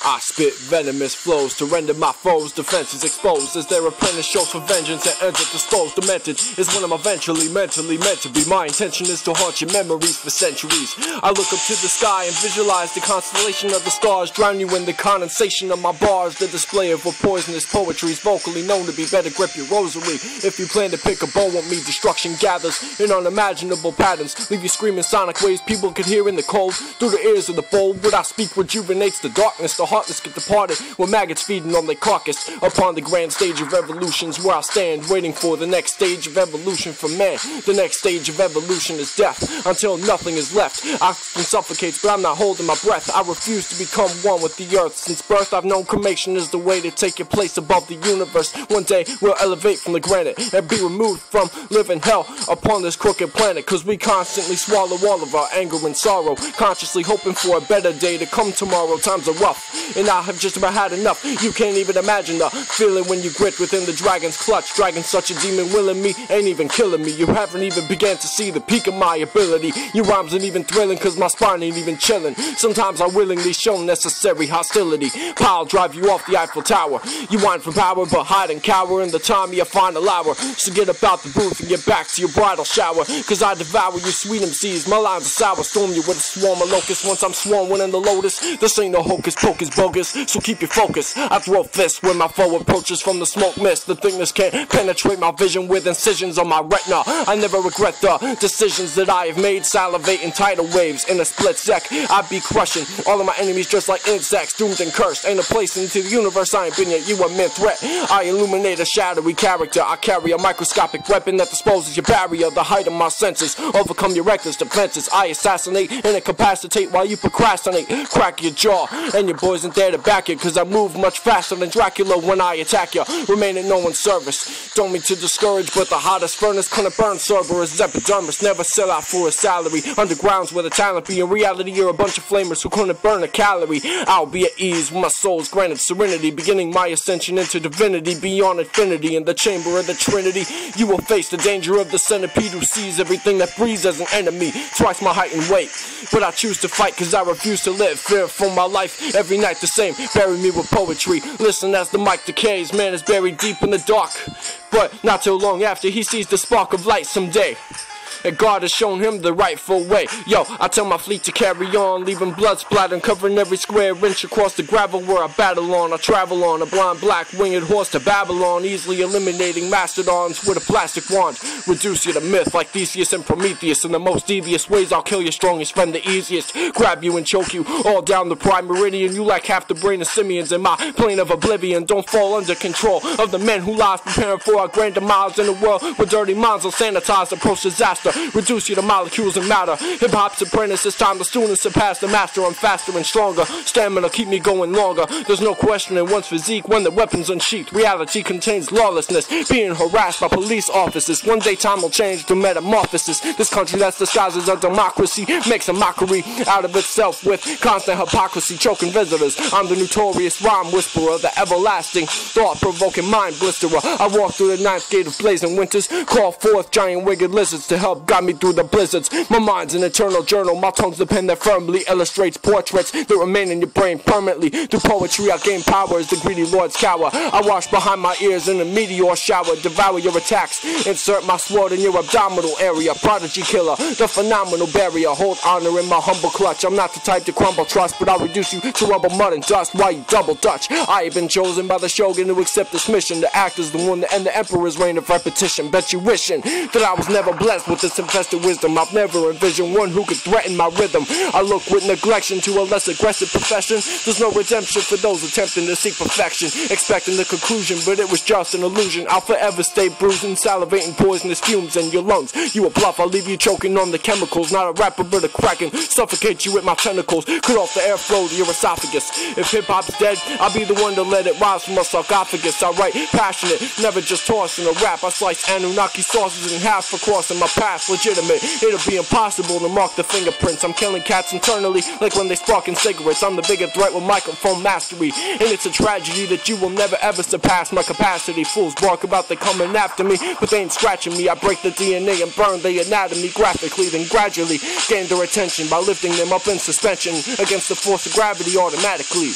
I spit venomous flows to render my foes' defenses exposed as their apprentice shows for vengeance and ends up disposed. Demented is when I'm eventually mentally meant to be. My intention is to haunt your memories for centuries. I look up to the sky and visualize the constellation of the stars, drown you in the condensation of my bars. The display of what poisonous poetry is vocally known to be. Better grip your rosary if you plan to pick a bow on me. Destruction gathers in unimaginable patterns, leave you screaming sonic waves people could hear in the cold. Through the ears of the bold, what I speak rejuvenates the darkness. The heartless get departed with maggots feeding on their carcass. Upon the grand stage of evolution's where I stand, waiting for the next stage of evolution for man. The next stage of evolution is death, until nothing is left. Oxygen suffocates, but I'm not holding my breath. I refuse to become one with the earth. Since birth I've known cremation is the way to take your place above the universe. One day we'll elevate from the granite and be removed from living hell upon this crooked planet, cause we constantly swallow all of our anger and sorrow, consciously hoping for a better day to come tomorrow. Times are rough, and I have just about had enough. You can't even imagine the feeling when you grit within the dragon's clutch. Dragon such a demon willing me, ain't even killing me. You haven't even began to see the peak of my ability. Your rhymes ain't even thrilling, cause my spine ain't even chilling. Sometimes I willingly show necessary hostility. I'll drive you off the Eiffel Tower. You whine for power, but hide and cower in the time of your final hour. So get up out the booth and get back to your bridal shower, cause I devour your sweet MCs. My lines are sour, storm you with a swarm of locusts. Once I'm sworn winning the lotus, this ain't no hocus pocus bogus, so keep your focus. I throw fists when my foe approaches from the smoke mist. The thickness can't penetrate my vision with incisions on my retina. I never regret the decisions that I have made, salivating tidal waves in a split sec. I be crushing all of my enemies just like insects, doomed and cursed. Ain't a place into the universe I ain't been yet, you a mere threat. I illuminate a shadowy character. I carry a microscopic weapon that disposes your barrier, the height of my senses, overcome your reckless defenses. I assassinate and incapacitate while you procrastinate. Crack your jaw, and your boys ain't there to back you, cause I move much faster than Dracula when I attack you. Remain in no one's service, don't mean to discourage, but the hottest furnace couldn't burn Cerberus' epidermis. Never sell out for a salary, underground's where the talent be. In reality you're a bunch of flamers who couldn't burn a calorie. I'll be at ease with my soul's granted serenity, beginning my ascension into divinity beyond infinity. In the chamber of the Trinity you will face the danger of the centipede who sees everything that breathes as an enemy. Twice my height and weight, but I choose to fight cause I refuse to live. Fear for my life, every night the same. Bury me with poetry, listen as the mic decays. Man is buried deep in the dark, but not too long after he sees the spark of light someday. And God has shown him the rightful way. Yo, I tell my fleet to carry on, leaving blood splattering, covering every square inch across the gravel where I battle on. I travel on a blind black winged horse to Babylon, easily eliminating mastodons with a plastic wand. Reduce you to myth like Theseus and Prometheus. In the most devious ways I'll kill your strongest friend the easiest. Grab you and choke you all down the prime meridian. You lack half the brain of simians in my plane of oblivion. Don't fall under control of the men who lies preparing for our grand demise in a world where dirty minds will sanitize approach disaster. Reduce you to molecules and matter. Hip-hop's apprentice, it's time the students surpass the master. I'm faster and stronger, stamina keep me going longer. There's no questioning one's physique when the weapon's unsheathed. Reality contains lawlessness, being harassed by police officers. One day time will change to metamorphosis. This country that's disguised as a democracy makes a mockery out of itself with constant hypocrisy, choking visitors. I'm the notorious rhyme whisperer, the everlasting thought-provoking mind blisterer. I walk through the ninth gate of blazing winters, call forth giant winged lizards to help guide me through the blizzards. My mind's an eternal journal, my tongue's the pen that firmly illustrates portraits that remain in your brain permanently. Through poetry I gain power as the greedy lords cower. I wash behind my ears in a meteor shower, devour your attacks, insert my sword in your abdominal area. Prodigy killer, the phenomenal barrier, hold honor in my humble clutch. I'm not the type to crumble trust, but I'll reduce you to rubble, mud and dust while you double dutch. I have been chosen by the shogun to accept this mission, to act as the one to end the emperor's reign of repetition. Bet you wishing that I was never blessed with this infested wisdom. I've never envisioned one who could threaten my rhythm. I look with neglection to a less aggressive profession. There's no redemption for those attempting to seek perfection, expecting the conclusion, but it was just an illusion. I'll forever stay bruising, salivating poisonous fumes in your lungs. You a bluff, I'll leave you choking on the chemicals. Not a rapper but a kraken, suffocate you with my tentacles, cut off the airflow to your esophagus. If hip-hop's dead, I'll be the one to let it rise from my sarcophagus. I write passionate, never just tossing a rap. I slice Anunnaki sauces in half for crossing my path. Legitimate, it'll be impossible to mark the fingerprints. I'm killing cats internally like when they sparking cigarettes. I'm the bigger threat with microphone mastery, and it's a tragedy that you will never ever surpass my capacity. Fools bark about they coming after me, but they ain't scratching me. I break the DNA and burn the anatomy graphically, then gradually gain their attention by lifting them up in suspension against the force of gravity automatically.